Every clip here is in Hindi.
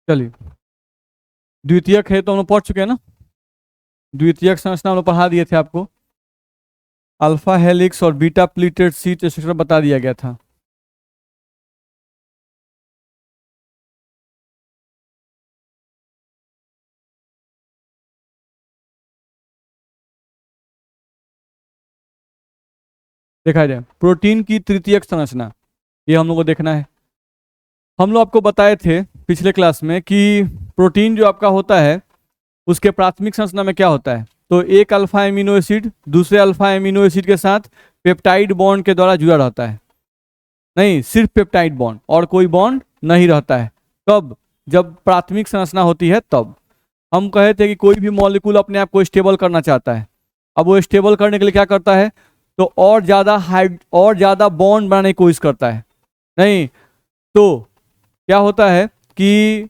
चलिए, द्वितीयक है तो हम लोग पढ़ चुके हैं ना। द्वितीयक संरचना हम लोग पढ़ा दिए थे आपको। अल्फा हेलिक्स और बीटा प्लीटेड सीट स्ट्रक्चर बता दिया गया था। देखा जाए प्रोटीन की तृतीयक संरचना, ये हम लोग को देखना है। हम लोग आपको बताए थे पिछले क्लास में कि प्रोटीन जो आपका होता है उसके प्राथमिक संरचना में क्या होता है। तो एक अल्फा एमिनो एसिड दूसरे अल्फा एमिनो एसिड के साथ पेप्टाइड बॉन्ड के द्वारा जुड़ा रहता है। नहीं, सिर्फ पेप्टाइड बॉन्ड और कोई बॉन्ड नहीं रहता है। कब? जब प्राथमिक संरचना होती है तब। हम कहे थे कि कोई भी मॉलिक्यूल अपने आप को स्टेबल करना चाहता है। अब वो स्टेबल करने के लिए क्या करता है? तो और ज्यादा बॉन्ड बनाने की कोशिश करता है। नहीं तो क्या होता है कि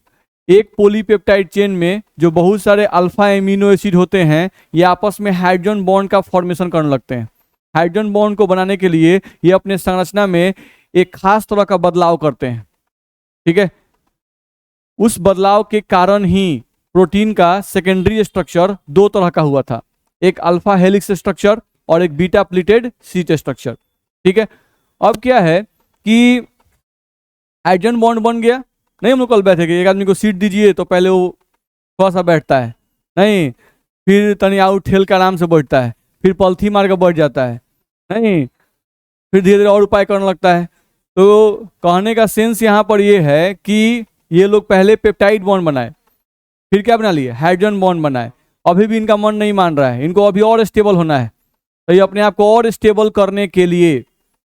एक पॉलीपेप्टाइड चेन में जो बहुत सारे अल्फा एमिनो एसिड होते हैं ये आपस में हाइड्रोजन बॉन्ड का फॉर्मेशन करने लगते हैं। हाइड्रोजन बॉन्ड को बनाने के लिए ये अपने संरचना में एक खास तरह का बदलाव करते हैं। ठीक है, उस बदलाव के कारण ही प्रोटीन का सेकेंडरी स्ट्रक्चर दो तरह का हुआ था, एक अल्फा हेलिक्स स्ट्रक्चर और एक बीटा प्लीटेड शीट स्ट्रक्चर। ठीक है, अब क्या है कि हाइड्रोजन बॉन्ड बन गया। नहीं, हम लोग कल बैठे कि एक आदमी को सीट दीजिए तो पहले वो थोड़ा सा बैठता है, नहीं फिर तनी आउट ठेल के आराम से बैठता है, फिर पलथी मार के बैठ जाता है, नहीं फिर धीरे धीरे और उपाय करने लगता है। तो कहने का सेंस यहाँ पर ये है कि ये लोग पहले पेप्टाइड बॉन्ड बनाए, फिर क्या बना लिए? हाइड्रोजन बॉन्ड बनाए। अभी भी इनका मन नहीं मान रहा है, इनको अभी और स्टेबल होना है। तो ये अपने आप को और स्टेबल करने के लिए,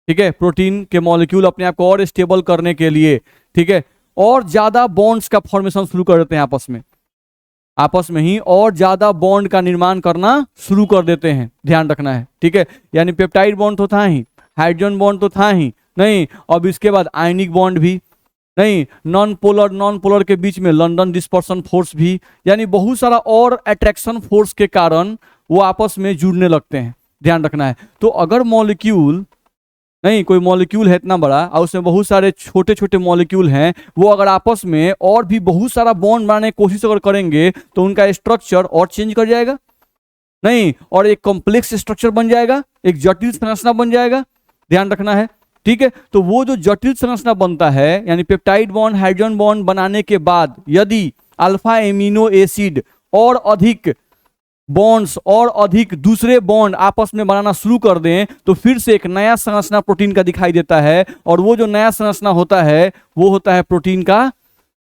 ठीक है, प्रोटीन के मॉलिक्यूल अपने आप को और स्टेबल करने के लिए, ठीक है, और ज्यादा बॉन्ड्स का फॉर्मेशन शुरू कर देते हैं आपस में ही और ज्यादा बॉन्ड का निर्माण करना शुरू कर देते हैं। ध्यान रखना है, ठीक है। यानी पेप्टाइड बॉन्ड तो था ही, हाइड्रोजन बॉन्ड तो था ही, नहीं अब इसके बाद आयनिक बॉन्ड भी, नहीं नॉन पोलर के बीच में लंदन डिस्पर्सन फोर्स भी, यानी बहुत सारा और अट्रैक्शन फोर्स के कारण वो आपस में जुड़ने लगते हैं। ध्यान रखना है। तो अगर मॉलिक्यूल, नहीं कोई मॉलिक्यूल है इतना बड़ा और उसमें बहुत सारे छोटे छोटे मॉलिक्यूल हैं, वो अगर आपस में और भी बहुत सारा बॉन्ड बनाने की कोशिश अगर करेंगे तो उनका स्ट्रक्चर और चेंज कर जाएगा, नहीं और एक कॉम्प्लेक्स स्ट्रक्चर बन जाएगा, एक जटिल संरचना बन जाएगा। ध्यान रखना है, ठीक है। तो वो जो जटिल संरचना बनता है, यानी पेप्टाइड बॉन्ड हाइड्रोजन बॉन्ड बनाने के बाद यदि अल्फा एमिनो एसिड और अधिक बॉन्ड्स और अधिक दूसरे बॉन्ड आपस में बनाना शुरू कर दें तो फिर से एक नया संरचना प्रोटीन का दिखाई देता है। और वो जो नया संरचना होता है वो होता है प्रोटीन का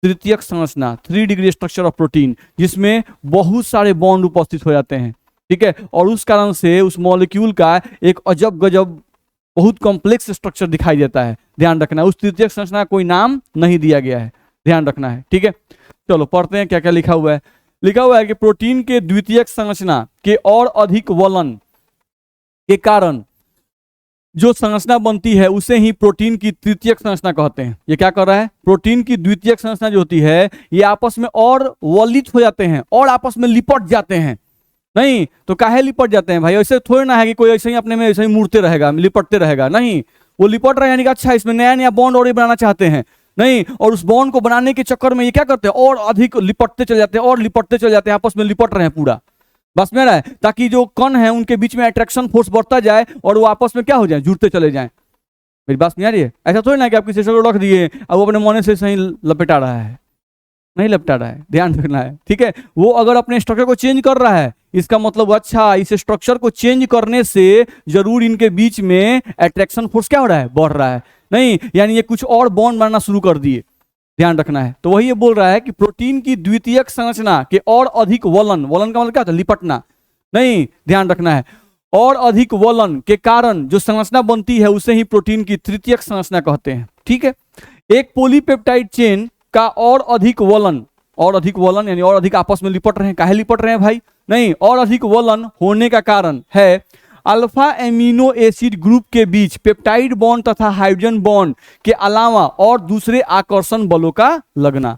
तृतीयक संरचना, 3 डिग्री स्ट्रक्चर ऑफ प्रोटीन, जिसमें बहुत सारे बॉन्ड उपस्थित हो जाते हैं। ठीक है, और उस कारण से उस मॉलिक्यूल का एक अजब गजब बहुत कॉम्प्लेक्स स्ट्रक्चर दिखाई देता है। ध्यान रखना है, उस तृतीयक संरचना का कोई नाम नहीं दिया गया है, ध्यान रखना है। ठीक है, चलो पढ़ते हैं क्या क्या लिखा हुआ है। लिखा हुआ है कि प्रोटीन के द्वितीयक संरचना के और अधिक वलन के कारण जो संरचना बनती है उसे ही प्रोटीन की तृतीयक संरचना कहते हैं। ये क्या कर रहा है? प्रोटीन की द्वितीयक संरचना जो होती है ये आपस में और वलित हो जाते हैं और आपस में लिपट जाते हैं। नहीं तो काहे लिपट जाते हैं भाई? ऐसे थोड़ी ना है कि कोई ऐसे ही अपने में ऐसे ही मुड़ते रहेगा, लिपटते रहेगा, नहीं वो लिपट रहे यानी कि अच्छा इसमें नया नया बॉन्ड और बनाना चाहते हैं, नहीं और उस बॉन्ड को बनाने के चक्कर में ये क्या करते हैं और अधिक लिपटते चले जाते हैं और लिपटते चले जाते हैं, आपस में लिपट रहे हैं पूरा, बस में रहा है ताकि जो कण है उनके बीच में अट्रैक्शन फोर्स बढ़ता जाए और वो आपस में क्या हो जाए, जुड़ते चले जाएं। मेरी बात नहीं आ रही है? ऐसा थोड़ी ना कि आप किसी को रख दिए अब वो अपने मोने से सही लपेटा रहा है, नहीं लपटा रहा है, ध्यान रखना है। ठीक है, वो अगर अपने स्ट्रक्चर को चेंज कर रहा है इसका मतलब अच्छा इस स्ट्रक्चर को चेंज करने से जरूर इनके बीच में अट्रैक्शन फोर्स क्या हो रहा है, बढ़ रहा है, नहीं यानी ये कुछ और बॉन्ड बनाना शुरू कर दिए। ध्यान रखना है। तो वही ये बोल रहा है कि प्रोटीन की द्वितीयक संरचना के और अधिक वलन, वलन का मतलब क्या होता है? लिपटना, नहीं ध्यान रखना है, और अधिक वलन के कारण जो संरचना बनती है उसे ही प्रोटीन की तृतीयक संरचना कहते हैं। ठीक है, एक पॉलीपेप्टाइड चेन का और अधिक वलन यानी और अधिक आपस में लिपट रहे हैं। काहे लिपट रहे हैं भाई? नहीं और अधिक वलन होने का कारण है अल्फा एमिनो एसिड ग्रुप के बीच पेप्टाइड बॉन्ड तथा हाइड्रोजन बॉन्ड के अलावा और दूसरे आकर्षण बलों का लगना।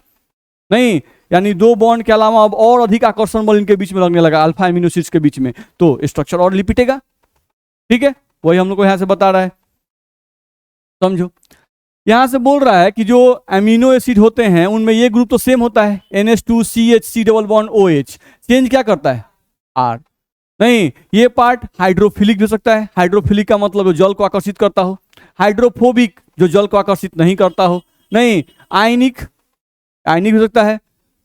नहीं यानी दो बॉन्ड के अलावा अब और अधिक आकर्षण बल इनके बीच में लगने लगा अल्फा एमिनो एसिड्स के बीच में, तो स्ट्रक्चर और लिपटेगा। ठीक है, वही हम लोग को यहां से बता रहा है, समझो। यहां से बोल रहा है कि जो अमीनो एसिड होते हैं उनमें ये ग्रुप तो सेम होता है, NH2CH double bond OH। Change क्या करता है? R। नहीं, ये पार्ट हाइड्रोफिलिक भी हो सकता है। हाइड्रोफिलिक का मतलब जो जल को आकर्षित करता हो, हाइड्रोफोबिक जो जल को आकर्षित नहीं करता हो। नहीं, आयनिक, आयनिक हो सकता है,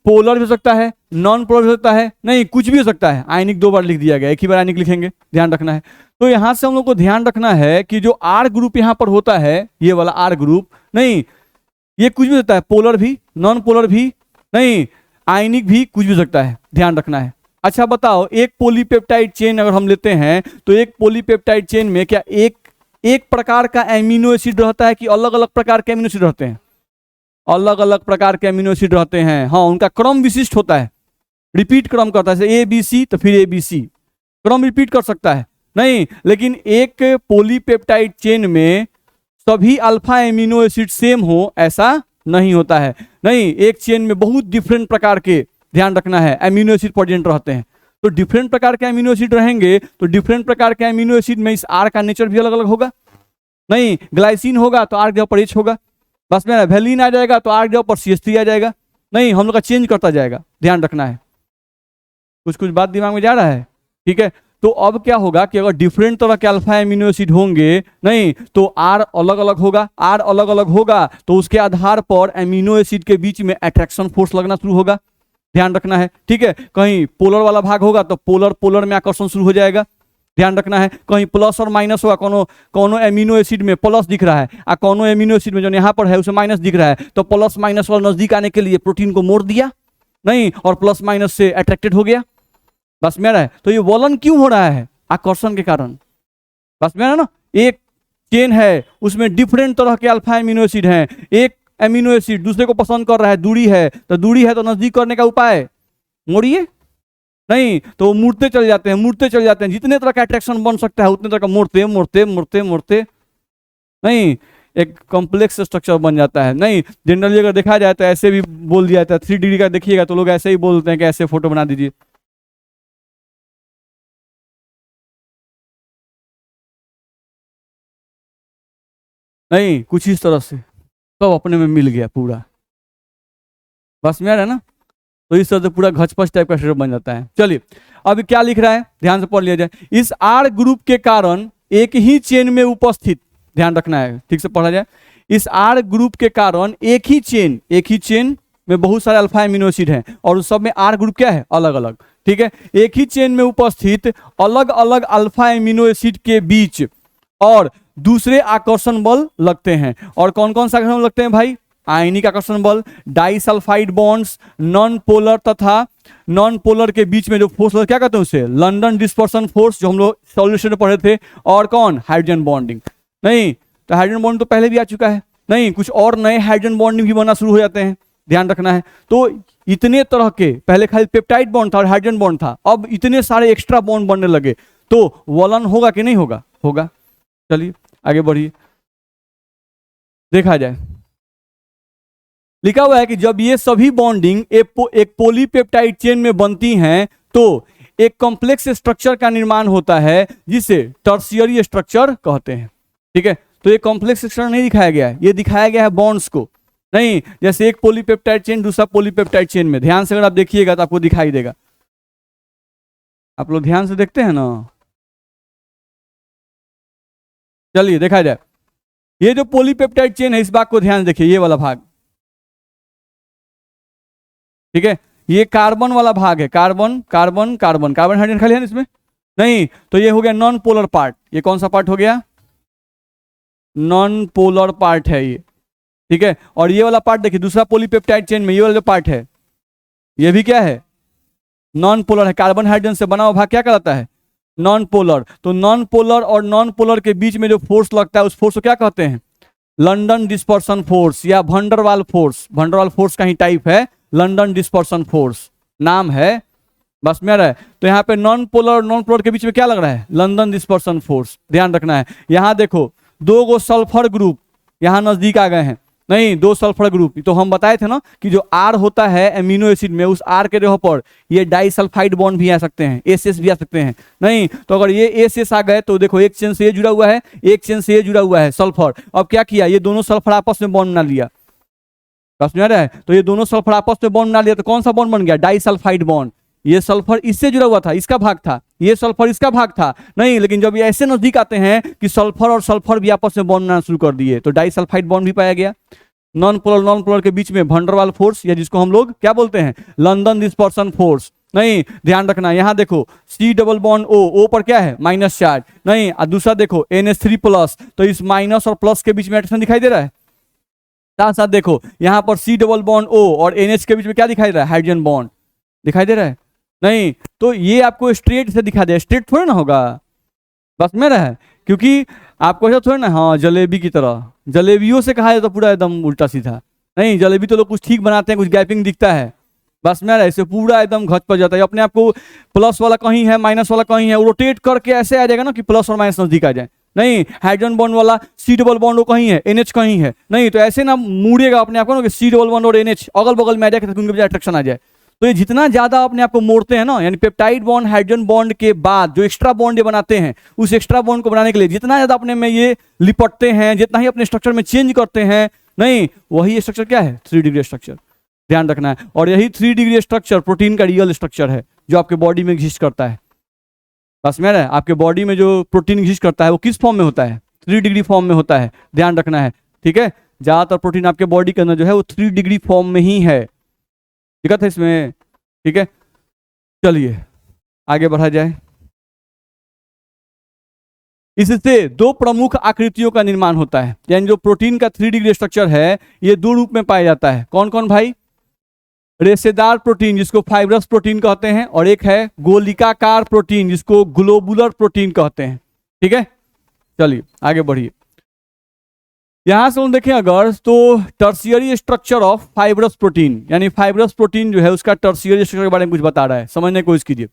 पोलर भी हो सकता है, नॉन पोलर भी हो सकता है। नहीं, कुछ भी हो सकता है। आयनिक 2 बार लिख दिया गया, एक ही बार आयनिक लिखेंगे, ध्यान रखना है। तो यहां से हम लोग को ध्यान रखना है कि जो R ग्रुप यहां पर होता है, ये वाला R ग्रुप, नहीं ये कुछ भी होता है, पोलर भी, नॉन पोलर भी, नहीं आयनिक भी, कुछ भी हो सकता है, ध्यान रखना है। अच्छा बताओ, एक पॉलीपेप्टाइड चेन अगर हम लेते हैं तो एक पॉलीपेप्टाइड चेन में क्या एक प्रकार का एमिनो एसिड रहता है कि अलग अलग प्रकार के एमिनो एसिड रहते हैं? अलग अलग प्रकार के एमिनो एसिड रहते हैं। हाँ, उनका क्रम विशिष्ट होता है, रिपीट क्रम करता है, जैसे ABC तो फिर ABC, क्रम रिपीट कर सकता है। नहीं, लेकिन एक पॉलीपेप्टाइड चेन में सभी अल्फा एमिनो एसिड सेम हो ऐसा नहीं होता है। नहीं, एक चेन में बहुत डिफरेंट प्रकार के, ध्यान रखना है, एमिनो एसिड प्रेजेंट रहते हैं। तो डिफरेंट प्रकार के एमिनो एसिड रहेंगे तो डिफरेंट प्रकार के एमिनो एसिड में इस R का नेचर भी अलग अलग होगा। नहीं, ग्लाइसिन होगा तो R के जगह पर H होगा, बस में वैलिन आ जाएगा तो R के जगह पर CH3 आ जाएगा। नहीं, हम लोग का चेंज करता जाएगा, ध्यान रखना है। कुछ कुछ बात दिमाग में जा रहा है? ठीक है। तो अब क्या होगा कि अगर डिफरेंट तरह के अल्फा एमिनो एसिड होंगे, नहीं तो R अलग अलग होगा। R अलग अलग होगा तो उसके आधार पर एमिनो एसिड के बीच में अट्रैक्शन फोर्स लगना शुरू होगा, ध्यान रखना है। ठीक है, कहीं पोलर वाला भाग होगा तो पोलर पोलर में आकर्षण शुरू हो जाएगा, ध्यान रखना है। कहीं प्लस और माइनस होगा, कोनो एमिनो एसिड में प्लस दिख रहा है और कोनो एमिनो एसिड में जो यहाँ पर है उसे माइनस दिख रहा है, तो प्लस माइनस वाला नजदीक आने के लिए प्रोटीन को मोड़ दिया, नहीं, और प्लस माइनस से अट्रैक्टेड हो गया, बस मेरा है। तो ये वलन क्यों हो रहा है? आकर्षण के कारण, बस मेरा ना। एक चेन है उसमें डिफरेंट तरह के अल्फा एमिनो एसिड हैं, एक एमिनो एसिड दूसरे को पसंद कर रहा है, दूरी है तो नजदीक करने का उपाय मोड़िए, नहीं तो मुड़ते चले जाते हैं, मुड़ते चले जाते हैं। जितने तरह का अट्रैक्शन बन सकता है उतने तरह का मोड़ते मोड़ते मोड़ते मोड़ते, नहीं एक कॉम्प्लेक्स स्ट्रक्चर बन जाता है। नहीं, जनरली अगर देखा जाए तो ऐसे भी बोल दिया जाता है, 3 डिग्री का देखिएगा तो लोग ऐसे ही बोलते हैं कि ऐसे फोटो बना दीजिए। नहीं, कुछ इस तरह से सब अपने में मिल गया पूरा, बस में आ रहा है ना। तो इस तरह से पूरा घचपच टाइप का स्ट्रक्चर बन जाता है। चलिए, अब क्या लिख रहा है ध्यान से पढ़ लिया जाए। इस R ग्रुप के कारण एक ही चेन में उपस्थित, ध्यान रखना है, ठीक से पढ़ा जाए। इस R ग्रुप के कारण एक ही चेन में बहुत सारे अल्फा एमिनो एसिड हैं और उस सब में R ग्रुप क्या है? अलग अलग। ठीक है, एक ही चेन में उपस्थित अलग अलग अल्फा एमिनो एसिड के बीच और दूसरे आकर्षण बल लगते हैं। और कौन कौन सा आकर्षण लगते हैं भाई? आयनिक आकर्षण बल, डाइसल्फाइड बॉन्ड्स, नॉन पोलर तथा नॉन पोलर के बीच में जो फोर्स क्या कहते हैं उसे लंदन डिस्पर्सन फोर्स, जो हम लोग सॉल्यूशन में पढ़े थे। और कौन? Hydrogen bonding. नहीं, तो हाइड्रोजन बॉन्ड तो पहले भी आ चुका है, नहीं कुछ और नए हाइड्रोजन बॉन्डिंग भी बनना शुरू हो जाते हैं, ध्यान रखना है। तो इतने तरह के, पहले खाली पेप्टाइड बॉन्ड था और हाइड्रोजन बॉन्ड था, अब इतने सारे एक्स्ट्रा बॉन्ड बनने लगे, तो वलन होगा कि नहीं होगा? होगा। चलिए आगे बढ़िए, देखा जाए। लिखा हुआ है कि जब ये सभी बॉन्डिंग एक पॉलीपेप्टाइड चेन में बनती हैं तो एक कॉम्प्लेक्स स्ट्रक्चर का निर्माण होता है जिसे टर्शियरी स्ट्रक्चर कहते हैं। ठीक है, तो ये कॉम्प्लेक्स स्ट्रक्चर नहीं दिखाया गया है, ये दिखाया गया है बॉन्ड्स को। नहीं, जैसे एक पॉलीपेप्टाइड चेन दूसरा पॉलीपेप्टाइड चेन में, ध्यान से अगर आप देखिएगा तो आपको दिखाई देगा। आप लोग ध्यान से देखते हैं ना? चलिए देखा जाए, ये जो पॉलीपेप्टाइड चेन है इस भाग को ध्यान से देखिए, ये वाला भाग, ठीक है, ये कार्बन वाला भाग है, carbon carbon carbon carbon hydrogen खाली है ना इसमें? नहीं, तो ये हो गया नॉन पोलर पार्ट। ये कौन सा पार्ट हो गया? नॉन पोलर पार्ट है ये। ठीक है, और ये वाला पार्ट देखिए दूसरा पॉलीपेप्टाइड चेन में ये वाला जो पार्ट है ये भी क्या है? नॉन पोलर है। कार्बन हाइड्रोजन से बना हुआ भाग क्या कहलाता है? Non polar. तो नॉन पोलर और नॉन पोलर के बीच में जो फोर्स लगता है उस फोर्स को क्या कहते हैं? लंदन डिस्पर्सन फोर्स या भंडरवाल फोर्स। भंडरवाल फोर्स का ही टाइप है लंदन डिस्पर्सन फोर्स, नाम है, बस में रहा है। तो यहाँ पे नॉन पोलर और नॉन पोलर के बीच में क्या लग रहा है? लंदन डिस्पर्सन फोर्स, ध्यान रखना है। यहाँ देखो 2 गो सल्फर ग्रुप यहाँ नजदीक आ गए हैं, नहीं, 2 सल्फर ग्रुप। तो हम बताए थे ना कि जो R होता है एमिनो एसिड में, उस R के जगह पर ये डाइसल्फाइड बॉन्ड भी आ सकते हैं, SS भी आ सकते हैं। नहीं तो अगर ये SS आ गए तो देखो एक चेन से ये जुड़ा हुआ है, एक चेन से ये जुड़ा हुआ है सल्फर। अब क्या किया, ये दोनों सल्फर आपस में बॉन्ड बना लिया। समझ में आ रहा है? तो ये दोनों सल्फर आपस में बॉन्ड बना लिया तो कौन सा बॉन्ड बन गया, डाइसल्फाइड बॉन्ड। ये सल्फर इससे जुड़ा हुआ था, इसका भाग था, ये सल्फर इसका भाग था। नहीं, लेकिन जब ये ऐसे नजदीक आते हैं कि सल्फर और सल्फर भी आपस में बॉन्ड बनाना शुरू कर दिए तो डाइसल्फाइड बॉन्ड भी पाया गया। नॉन पोलर के बीच में वंडरवाल फोर्स, या जिसको हम लोग क्या बोलते हैं, लंदन डिस्पर्सन फोर्स। नहीं, ध्यान रखना, यहां देखो C डबल बॉन्ड O पर क्या है, माइनस चार्ज। नहीं, दूसरा देखो NH3+, तो इस माइनस और प्लस के बीच में अट्रैक्शन दिखाई दे रहा है। साथ साथ देखो यहाँ पर C डबल बॉन्ड O और NH के बीच में क्या दिखाई दे रहा है, हाइड्रोजन बॉन्ड दिखाई दे रहा है। नहीं तो ये आपको स्ट्रेट से दिखा दे, स्ट्रेट थोड़ा ना होगा, बस में रहा है, क्योंकि आपको ऐसा थोड़ा ना, हाँ जलेबी की तरह, जलेबियों से कहा जाए तो पूरा एकदम उल्टा सीधा। नहीं, जलेबी तो लोग कुछ ठीक बनाते हैं, कुछ गैपिंग दिखता है, बस में रहा, इसे पूरा एकदम घच पर जाता है। अपने आप को प्लस वाला कहीं है, माइनस वाला कहीं है, रोटेट करके ऐसे आ जाएगा ना कि प्लस और माइनस नजदीक आ जाए। नहीं, हाइड्रोजन बॉन्ड वाला C डबल बॉन्ड कहीं है, NH कहीं है। नहीं तो ऐसे ना मुड़ेगा अपने आप को ना कि C डबल बॉन्ड और NH अगल बगल में आ जाए, उनके बीच अट्रैक्शन आ जाए। तो ये जितना ज्यादा अपने आप को मोड़ते हैं ना, यानी पेप्टाइड बॉन्ड हाइड्रोजन बॉन्ड के बाद जो एक्स्ट्रा बॉन्ड ये बनाते हैं, उस एक्स्ट्रा बॉन्ड को बनाने के लिए जितना ज्यादा अपने में ये लिपटते हैं, जितना ही अपने स्ट्रक्चर में चेंज करते हैं, नहीं वही स्ट्रक्चर क्या है, 3 डिग्री स्ट्रक्चर। ध्यान रखना है। और यही 3 डिग्री स्ट्रक्चर प्रोटीन का रियल स्ट्रक्चर है जो आपके बॉडी में एग्जिस्ट करता है। बस में है, आपके बॉडी में जो प्रोटीन एग्जिस्ट करता है वो किस फॉर्म में होता है, 3 डिग्री फॉर्म में होता है। ध्यान रखना है, ठीक है। ज्यादातर प्रोटीन आपके बॉडी के अंदर जो है वो 3 डिग्री फॉर्म में ही है, दिक्कत है इसमें, ठीक है। चलिए आगे बढ़ा जाए। इससे 2 प्रमुख आकृतियों का निर्माण होता है, यानी जो प्रोटीन का 3 डिग्री स्ट्रक्चर है ये 2 रूप में पाया जाता है। कौन कौन भाई, रेशेदार प्रोटीन जिसको फाइब्रस प्रोटीन कहते हैं, और एक है गोलिकाकार प्रोटीन जिसको ग्लोबुलर प्रोटीन कहते हैं, ठीक है। चलिए आगे बढ़िए। यहां से हम देखें अगर तो tertiary structure of fibrous protein, यानी फाइब्रस प्रोटीन जो है उसका टर्शियरी स्ट्रक्चर के बारे में कुछ बता रहा है, समझने की कोशिश कीजिए।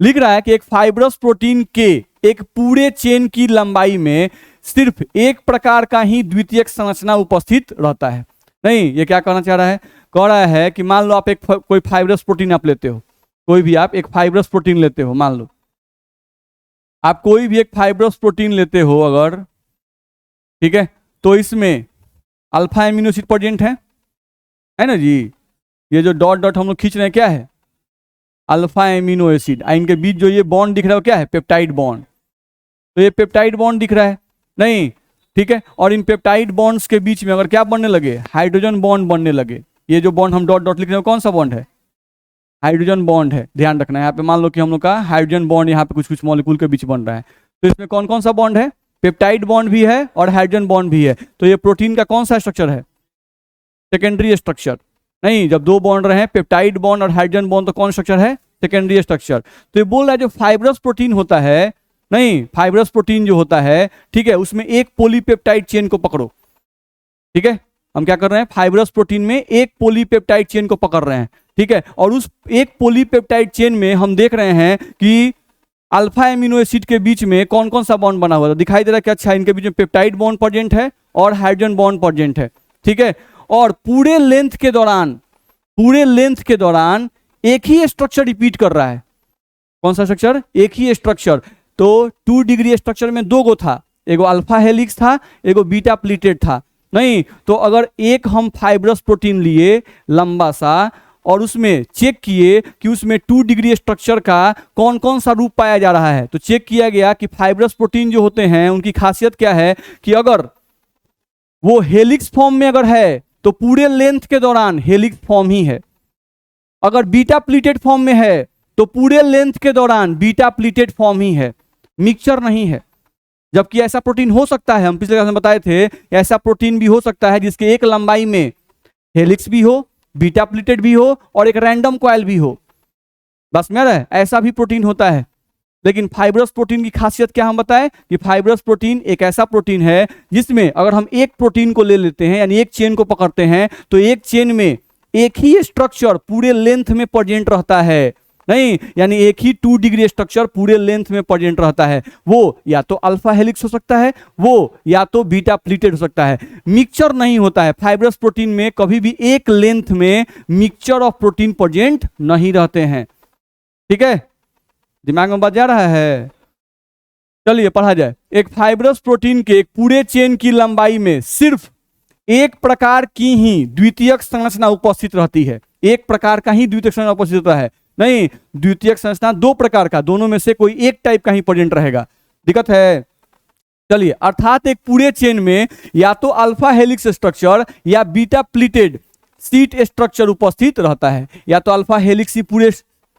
लिख रहा है कि एक फाइब्रस प्रोटीन के एक पूरे चेन की लंबाई में सिर्फ एक प्रकार का ही द्वितीयक संरचना उपस्थित रहता है। नहीं, ये क्या कहना चाह रहा है, कह रहा है कि मान लो आप एक कोई फाइब्रस प्रोटीन आप लेते हो, कोई भी आप एक फाइब्रस प्रोटीन लेते हो, मान लो आप कोई भी एक फाइब्रस प्रोटीन लेते हो अगर, ठीक है, तो इसमें अल्फा एमिनो एसिड प्रेजेंट है ना जी। ये जो डॉट डॉट हम लोग खींच रहे हैं क्या है, अल्फा एमिनो एसिड। इनके बीच जो ये बॉन्ड दिख रहा है वो क्या है, पेप्टाइड बॉन्ड। तो ये पेप्टाइड बॉन्ड दिख रहा है, नहीं ठीक है। और इन पेप्टाइड बॉन्ड्स के बीच में अगर क्या बनने लगे, हाइड्रोजन बॉन्ड बनने लगे। ये जो बॉन्ड हम डॉट डॉट लिख रहे हैं कौन सा बॉन्ड है, हाइड्रोजन बॉन्ड है। ध्यान रखना है, यहाँ पे मान लो कि हम लोग का हाइड्रोजन बॉन्ड यहाँ पे कुछ कुछ मॉलिक्यूल के बीच बन रहा है, तो इसमें कौन कौन सा बॉन्ड है, पेप्टाइड बॉन्ड भी है और हाइड्रोजन बॉन्ड भी है। तो ये प्रोटीन का कौन सा स्ट्रक्चर है, सेकेंडरी स्ट्रक्चर। नहीं, जब 2 बॉन्ड रहे पेप्टाइड बॉन्ड और हाइड्रोजन बॉन्ड तो कौन स्ट्रक्चर है, सेकेंडरी स्ट्रक्चर। तो ये बोल रहा है जो फाइब्रस प्रोटीन होता है, नहीं फाइब्रस प्रोटीन जो होता है, ठीक है, उसमें एक पॉलीपेप्टाइड चेन को पकड़ो, ठीक है। हम क्या कर रहे हैं, फाइब्रस प्रोटीन में एक पॉलीपेप्टाइड चेन को पकड़ रहे हैं, ठीक है। और उस एक पॉलीपेप्टाइड चेन में हम देख रहे हैं कि अल्फा एमिनो एसिड के बीच में कौन कौन सा बॉन्ड बना हुआ है, दिखाई दे रहा है कि अच्छा इनके बीच में पेप्टाइड बॉन्ड प्रेजेंट है और हाइड्रोजन बॉन्ड प्रेजेंट है, ठीक है। और पूरे लेंथ के दौरान एक ही स्ट्रक्चर रिपीट कर रहा है। कौन सा स्ट्रक्चर, एक ही स्ट्रक्चर। तो 2 डिग्री स्ट्रक्चर में 2 गो था, एगो अल्फा हेलिक्स था, एगो बीटा प्लीटेड था। नहीं तो अगर एक हम फाइब्रस प्रोटीन लिए लंबा सा और उसमें चेक किए कि उसमें 2 डिग्री स्ट्रक्चर का कौन कौन सा रूप पाया जा रहा है, तो चेक किया गया कि फाइब्रस प्रोटीन जो होते हैं उनकी खासियत क्या है कि अगर वो हेलिक्स फॉर्म में अगर है तो पूरे लेंथ के दौरान हेलिक्स फॉर्म ही है, अगर बीटा प्लीटेड फॉर्म में है तो पूरे लेंथ के दौरान बीटा प्लीटेड फॉर्म ही है, मिक्सचर नहीं है। जबकि ऐसा प्रोटीन हो सकता है, हम पिछले क्लास में बताए थे, ऐसा प्रोटीन भी हो सकता है जिसके एक लंबाई में हेलिक्स भी हो, बीटा प्लीटेड भी हो और एक रैंडम कॉइल भी हो। बस में रहे, ऐसा भी प्रोटीन होता है। लेकिन फाइब्रस प्रोटीन की खासियत क्या हम बताएं कि फाइब्रस प्रोटीन एक ऐसा प्रोटीन है जिसमें अगर हम एक प्रोटीन को ले लेते हैं, यानी एक चेन को पकड़ते हैं, तो एक चेन में एक ही स्ट्रक्चर पूरे लेंथ में प्रेजेंट रहता है। नहीं, यानी एक ही 2 डिग्री स्ट्रक्चर पूरे लेंथ में प्रेजेंट रहता है। वो या तो अल्फा हेलिक्स हो सकता है, वो या तो बीटा प्लीटेड हो सकता है। मिक्सचर नहीं होता है फाइब्रस प्रोटीन में, कभी भी एक लेंथ में मिक्सचर ऑफ प्रोटीन प्रेजेंट नहीं रहते हैं। ठीक है, दिमाग में बात जा रहा है? चलिए पढ़ा जाए। एक फाइब्रस प्रोटीन के एक पूरे चेन की लंबाई में सिर्फ एक प्रकार की ही द्वितीयक संरचना उपस्थित रहती है। एक प्रकार का ही द्वितीयक संरचना उपस्थित रहता है, नहीं द्वितीयक संरचना 2 प्रकार का, दोनों में से कोई एक टाइप का ही प्रेजेंट रहेगा। दिक्कत है? चलिए, अर्थात एक पूरे चेन में या तो अल्फा हेलिक्स स्ट्रक्चर या बीटा प्लीटेड सीट स्ट्रक्चर उपस्थित रहता है। या तो अल्फा हेलिक्स ही पूरे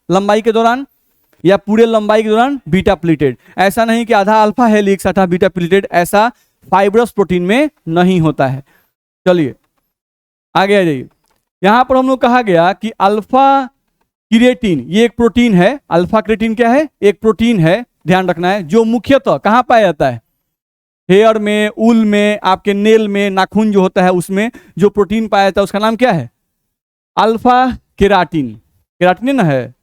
लंबाई के दौरान या पूरे लंबाई के दौरान बीटा प्लीटेड। ऐसा नहीं कि आधा अल्फा हेलिक्स आधा बीटा प्लीटेड, ऐसा फाइब्रस प्रोटीन में नहीं होता है। चलिए आगे आ जाइए। यहां पर हम लोग कहा गया कि अल्फा क्रिएटिन ये एक प्रोटीन है। अल्फा क्रिएटिन क्या है? एक प्रोटीन है, ध्यान रखना है, जो मुख्यतः कहां पाया जाता है? हेयर में, ऊल में, आपके नेल में, नाखून जो होता है उसमें जो प्रोटीन पाया जाता है उसका नाम क्या है? Alpha keratin. केराटिन ना है,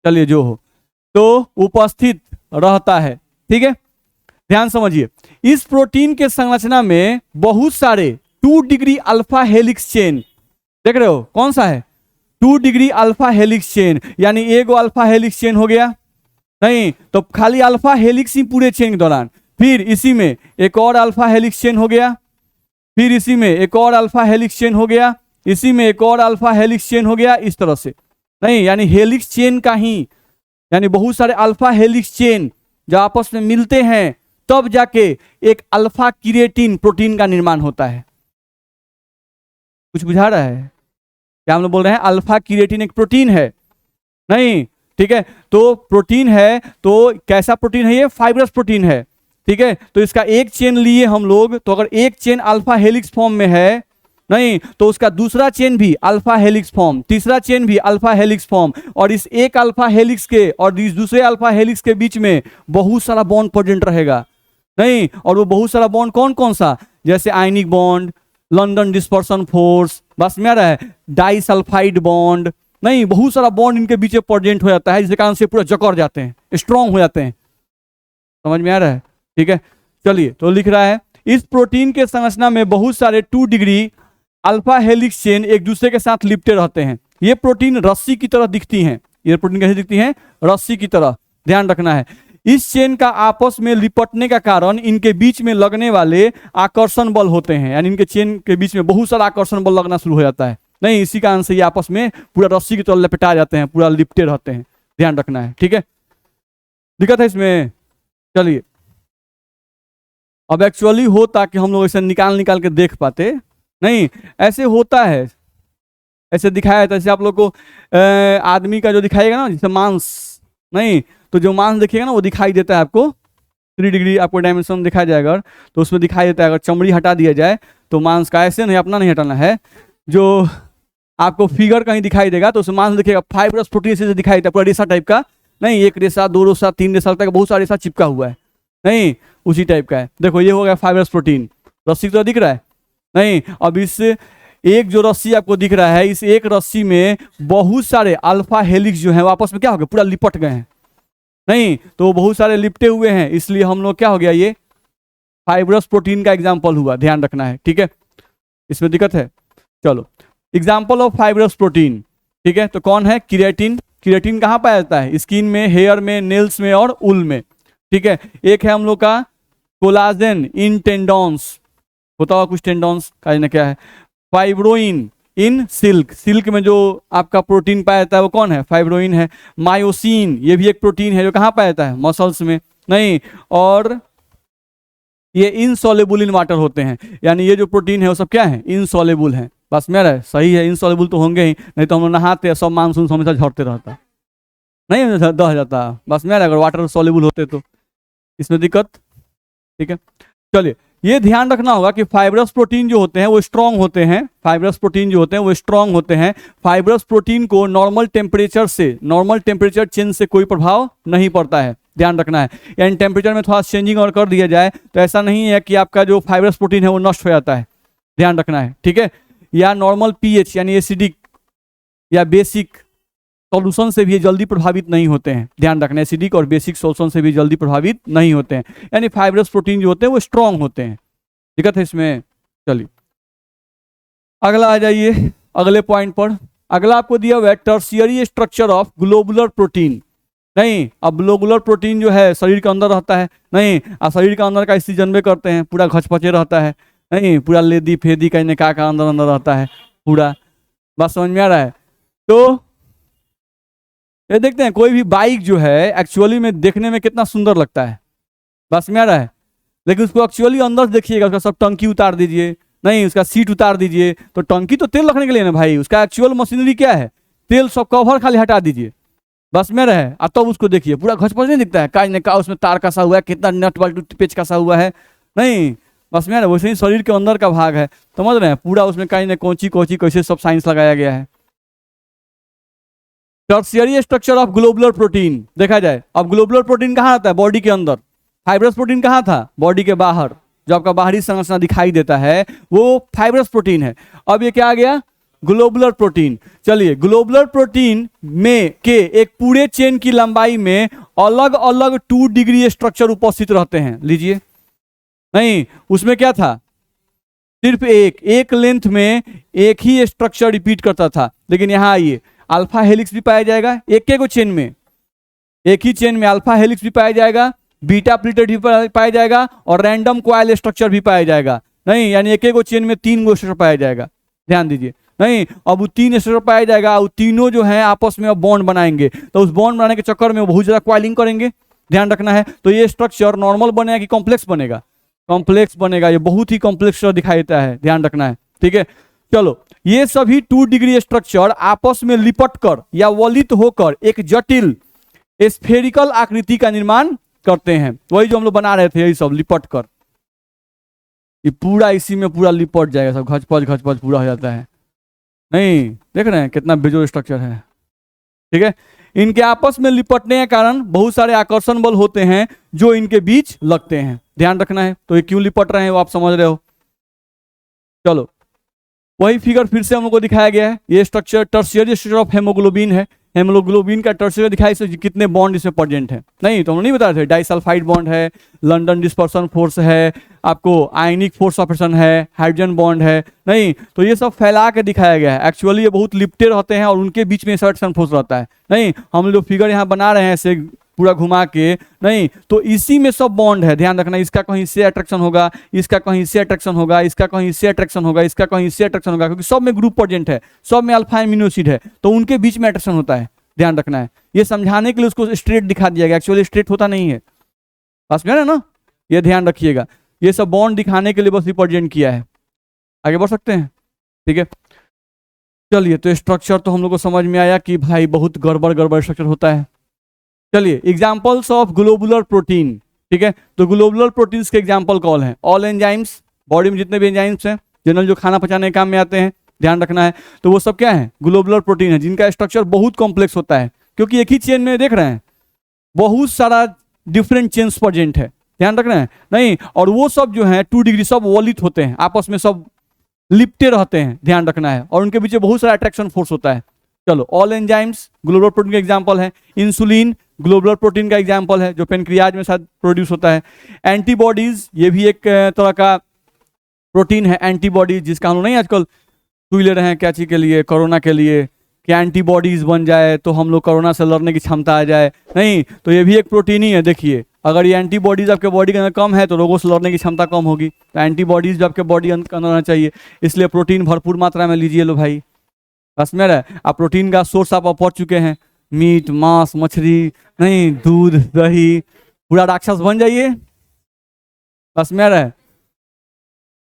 चलिए जो हो, तो उपस्थित रहता है। ठीक है, ध्यान समझिए। इस प्रोटीन के संरचना में बहुत सारे 2 डिग्री अल्फा हेलिक्स चेन, देख रहे हो कौन सा है? 2 डिग्री अल्फा हेलिक्स चेन, यानी एगो अल्फा हेलिक्स चेन हो गया, नहीं तो खाली अल्फा हेलिक्स ही पूरे चेन के दौरान, फिर इसी में एक और अल्फा हेलिक्स चेन हो गया, फिर इसी में एक और अल्फा हेलिक्स चेन हो गया, इसी में एक और अल्फा हेलिक्स चेन हो गया, इस तरह से। नहीं, यानी हेलिक्स चेन का ही, यानी बहुत सारे अल्फा हेलिक्स चेन जो आपस में मिलते हैं तब जाके एक अल्फा क्रिएटिन प्रोटीन का निर्माण होता है। कुछ बुझा रहा है क्या? हम लोग बोल रहे हैं अल्फा क्रिएटिन एक प्रोटीन है, नहीं ठीक है, तो प्रोटीन है, तो कैसा प्रोटीन है? ये फाइब्रस प्रोटीन है। ठीक है, तो इसका एक चेन लिए हम लोग, तो अगर एक चेन अल्फा हेलिक्स फॉर्म में है, नहीं तो उसका दूसरा चेन भी अल्फा हेलिक्स फॉर्म, तीसरा चेन भी अल्फा हेलिक्स फॉर्म, और इस एक अल्फा हेलिक्स के और इस दूसरे अल्फा हेलिक्स के बीच में बहुत सारा बॉन्ड प्रेजेंट रहेगा। नहीं, और वो बहुत सारा बॉन्ड कौन कौन सा? जैसे ionic bond, London dispersion force, बस में आ रहा है, डाइसल्फाइड बॉन्ड, नहीं बहुत सारा बॉन्ड इनके बीच में प्रेजेंट हो जाता है, जिसके कारण से पूरा जकड़ जाते हैं, स्ट्रांग हो जाते हैं। समझ में आ रहा है? ठीक है, चलिए तो लिख रहा है इस प्रोटीन के संरचना में बहुत सारे 2 डिग्री अल्फा हेलिक्स चेन एक दूसरे के साथ लिपटे रहते हैं। ये प्रोटीन रस्सी की तरह दिखती हैं। ये प्रोटीन कैसे दिखती हैं? रस्सी की तरह, ध्यान रखना है। इस चेन का आपस में लिपटने का कारण इनके बीच में लगने वाले आकर्षण बल होते हैं, यानी इनके चेन के बीच में बहुत सारा आकर्षण बल लगना शुरू हो जाता है। नहीं, इसी कारण से ये आपस में पूरा रस्सी की तरह लपेटा जाते हैं, पूरा लिपटे रहते हैं, ध्यान रखना है। ठीक है, दिक्कत है इसमें? चलिए, अब एक्चुअली होता कि हम लोग ऐसे निकाल निकाल के देख पाते, नहीं ऐसे होता है, ऐसे दिखाया जाता है। जैसे आप लोग को आदमी का जो दिखाएगा ना, जैसे मांस, नहीं तो जो मांस देखिएगा ना वो दिखाई देता है आपको 3 डिग्री आपको डायमेंशन दिखाया जाएगा, तो उसमें दिखाई देता है। अगर चमड़ी हटा दिया जाए तो मांस का, ऐसे नहीं अपना नहीं हटाना है, जो आपको फिगर कहीं दिखाई देगा तो उसमें मांस दिखेगा, फाइब्रस प्रोटीन से दिखाई देता है, पूरा रेशा टाइप का, नहीं 1 रेशा 2 रेशा 3 रेशा तक बहुत सारा रेशा चिपका हुआ है, नहीं उसी टाइप का है। देखो ये हो गया फाइब्रस प्रोटीन, रस्सी तो दिख रहा है, नहीं अब इस एक जो रस्सी आपको दिख रहा है, इस एक रस्सी में बहुत सारे अल्फा हेलिक्स जो है वापस में क्या हो गया? पूरा लिपट गए हैं, नहीं तो बहुत सारे लिपटे हुए हैं, इसलिए हम लोग क्या हो गया? ये फाइब्रस प्रोटीन का एग्जाम्पल हुआ, ध्यान रखना है। ठीक है, इसमें दिक्कत है? चलो, एग्जाम्पल ऑफ फाइब्रस प्रोटीन, ठीक है, तो कौन है? क्रिएटिन। क्रिएटिन कहाँ पाया जाता है? स्किन में, हेयर में, नेल्स में और ऊल में। ठीक है, एक है हम लोग का कोलाजन इन टेंडॉन्स, होता हुआ कुछ टेंडॉन्स का ना क्या है, फाइब्रोइन इन सिल्क, सिल्क में जो आपका प्रोटीन पाया जाता है वो कौन है? फाइब्रोइन है। मायोसिन ये भी एक प्रोटीन है जो कहाँ पाया जाता है? मसल्स में, नहीं और ये इनसॉल्युबल इन वाटर होते हैं, यानी ये जो प्रोटीन है वो सब क्या है? इनसॉल्युबल है। बस मेरा सही है, इनसॉल्युबल तो होंगे ही, नहीं तो हम लोग नहाते सब मानसून हमेशा झड़ते रहता, नहीं दह जाता, बस मेरा अगर वाटर सॉल्युबल होते तो, इसमें दिक्कत। ठीक है, चलिए ये ध्यान रखना होगा कि फाइब्रस प्रोटीन जो होते हैं वो स्ट्रांग होते हैं, फाइब्रस प्रोटीन जो होते हैं वो स्ट्रांग होते हैं। फाइब्रस प्रोटीन को नॉर्मल टेम्परेचर से, नॉर्मल टेम्परेचर चेंज से कोई प्रभाव नहीं पड़ता है, ध्यान रखना है। यानी टेम्परेचर में थोड़ा चेंजिंग और कर दिया जाए तो ऐसा नहीं है कि आपका जो फाइब्रस प्रोटीन है वो नष्ट हो जाता है, ध्यान रखना है। ठीक है, या नॉर्मल पीएच यानी एसिडिक या बेसिक सॉल्यूशन से भी ये जल्दी प्रभावित नहीं होते हैं, ध्यान रखना। एसिडिक और बेसिक सॉल्यूशन से भी जल्दी प्रभावित नहीं होते हैं, यानी फाइब्रस प्रोटीन जो होते हैं वो स्ट्रांग होते हैं। दिक्कत है इसमें। चलिए अगला आ जाइए अगले पॉइंट पर। अगला आपको दिया हुआ है tertiary structure of globular protein. नहीं, अब ग्लोबुलर प्रोटीन जो है शरीर के अंदर रहता है, नहीं अब शरीर के अंदर का स्थिति जनबे करते हैं, पूरा घचपचे रहता है, नहीं पूरा लेदी फेदी कहने का अंदर अंदर रहता है पूरा। बात समझ में आ रहा है? तो ये देखते हैं कोई भी बाइक जो है एक्चुअली में देखने में कितना सुंदर लगता है, बस में आ रहा है, लेकिन उसको एक्चुअली अंदर देखिएगा, उसका सब टंकी उतार दीजिए, नहीं उसका सीट उतार दीजिए, तो टंकी तो तेल रखने के लिए ना भाई, उसका एक्चुअल मशीनरी क्या है, तेल सब कवर खाली हटा दीजिए, बस में रहे। अब तब उसको देखिए पूरा घचपच नहीं दिखता है, काज ने कहा उसमें तार कसा हुआ है, कितना नट बल्ट पेच कसा हुआ है, नहीं बस में वैसे ही शरीर के अंदर का भाग है, समझ रहे हैं, पूरा उसमें काज ने कोची कोची कैसे सब साइंस लगाया गया है। Tertiary structure of globular protein देखा जाए, अब ग्लोबुलर प्रोटीन कहाँ आता है? बॉडी के अंदर। फाइब्रस प्रोटीन कहाँ था? बॉडी के बाहर। जो आपका बाहरी संरचना दिखाई देता है वो फाइब्रस प्रोटीन है। अब ये क्या आ गया? Globular protein. चलिए ग्लोबुलर प्रोटीन में के एक पूरे चेन की लंबाई में अलग अलग 2 डिग्री स्ट्रक्चर उपस्थित रहते हैं। लीजिए, नहीं उसमें क्या था? सिर्फ एक लेंथ में एक ही स्ट्रक्चर रिपीट करता था, लेकिन यहां आइए अल्फा हेलिक्स भी पाया जाएगा, एक चेन में, एक ही चेन में अल्फा हेलिक्स भी पाया जाएगा, बीटा प्लीटेड भी पाया जाएगा, और रैंडम कॉइल स्ट्रक्चर भी पाया जाएगा। नहीं यानी एक चेन में 3 स्ट्रक्चर पाया जाएगा, ध्यान दीजिए। नहीं अब वो 3 स्ट्रक्चर पाया जाएगा, वो तीनों जो है आपस में बॉन्ड बनाएंगे, तो उस बॉन्ड बनाने के चक्कर में वो बहुत ज्यादा कॉइलिंग करेंगे, ध्यान रखना है। तो ये स्ट्रक्चर नॉर्मल बनेगा कि कॉम्प्लेक्स बनेगा? कॉम्प्लेक्स बनेगा, ये बहुत ही कॉम्प्लेक्स दिखाई देता है, ध्यान रखना है, ठीक है। चलो ये सभी 2 डिग्री स्ट्रक्चर आपस में लिपट कर या वलित होकर एक जटिल स्फेरिकल आकृति का निर्माण करते हैं। वही जो हम लोग बना रहे थे, यही सब लिपट कर, ये पूरा इसी में पूरा लिपट जाएगा, सब घचपच पूरा हो जाता है। नहीं देख रहे हैं कितना बेजोड़ स्ट्रक्चर है, ठीक है। इनके आपस में लिपटने के कारण बहुत सारे आकर्षण बल होते हैं जो इनके बीच लगते हैं, ध्यान रखना है। तो ये क्यों लिपट रहे हैं वो आप समझ रहे हो। चलो वही फिगर फिर से हम लोग को दिखाया गया है। ये structure tertiary structure of haemoglobin है। हेमोग्लोबिन का टर्शियरी दिखाई से कितने बॉन्ड इसमें प्रेजेंट है। नहीं तो हम नहीं बता रहे थे, डाइसल्फाइड बॉन्ड है, लंदन डिस्पर्सन फोर्स है, आपको आयनिक फोर्स ऑपरेशन है, हाइड्रोजन बॉन्ड है। नहीं तो ये सब फैला के दिखाया गया है। एक्चुअली ये बहुत लिपटे रहते हैं और उनके बीच में अट्रैक्शन फोर्स रहता है। नहीं हम लोग फिगर यहाँ बना रहे हैं ऐसे पूरा घुमा के, नहीं तो इसी में सब बॉन्ड है, ध्यान रखना। इसका कहीं से अट्रैक्शन होगा, इसका कहीं से अट्रैक्शन होगा, इसका कहीं से अट्रैक्शन होगा, इसका कहीं से अट्रैक्शन होगा, क्योंकि सब में ग्रुप प्रेजेंट है, सब में अल्फा एमिनो एसिड है, तो उनके बीच में अट्रैक्शन होता है, ध्यान रखना है। ये समझाने के लिए उसको स्ट्रेट दिखा दिया गया, एक्चुअली स्ट्रेट होता नहीं है, बस में ना, ये ध्यान रखिएगा। ये सब बॉन्ड दिखाने के लिए बस रिप्रेजेंट किया है। आगे बढ़ सकते हैं, ठीक है। चलिए तो स्ट्रक्चर तो हम लोग को समझ में आया कि भाई बहुत गड़बड़ स्ट्रक्चर होता है। चलिए एग्जाम्पल्स ऑफ ग्लोबुलर प्रोटीन, ठीक है। तो ग्लोबुलर प्रोटीन्स के एग्जाम्पल कौन है? ऑल एंजाइम्स, बॉडी में जितने भी एंजाइम्स हैं जनरल जो खाना पचाने के काम में आते हैं, ध्यान रखना है। तो वो सब क्या है? ग्लोबुलर प्रोटीन है, जिनका स्ट्रक्चर बहुत कॉम्प्लेक्स होता है, क्योंकि एक ही चेन में देख रहे हैं बहुत सारा डिफरेंट चेन्स प्रेजेंट है, ध्यान रखना है। नहीं और वो सब जो है 2 डिग्री सब वलित होते हैं, आपस में सब लिपटे रहते हैं, ध्यान रखना है, और उनके पीछे बहुत सारा अट्रैक्शन फोर्स होता है। चलो ऑल एंजाइम्स ग्लोबुलर प्रोटीन का एग्जाम्पल है। इंसुलिन ग्लोबुलर प्रोटीन का एग्जाम्पल है, जो पेनक्रियाज में शायद प्रोड्यूस होता है। एंटीबॉडीज ये भी एक तरह का प्रोटीन है, एंटीबॉडीज, जिसका हम लोग नहीं आजकल सुई ले रहे हैं क्या चीज के लिए? कोरोना के लिए, कि एंटीबॉडीज बन जाए तो हम लोग कोरोना से लड़ने की क्षमता आ जाए। नहीं तो ये भी एक प्रोटीन ही है। देखिए अगर ये एंटीबॉडीज आपके बॉडी के अंदर कम है तो रोगों से लड़ने की क्षमता कम होगी, तो एंटीबॉडीज भी आपके बॉडी के अंदर रहना चाहिए, इसलिए प्रोटीन भरपूर मात्रा में लीजिए लो भाई, बस में रहे। आप प्रोटीन का सोर्स आप पहुंच चुके हैं, मीट मांस मछली, नहीं दूध दही, पूरा राक्षस बन जाइए, बस में रहे।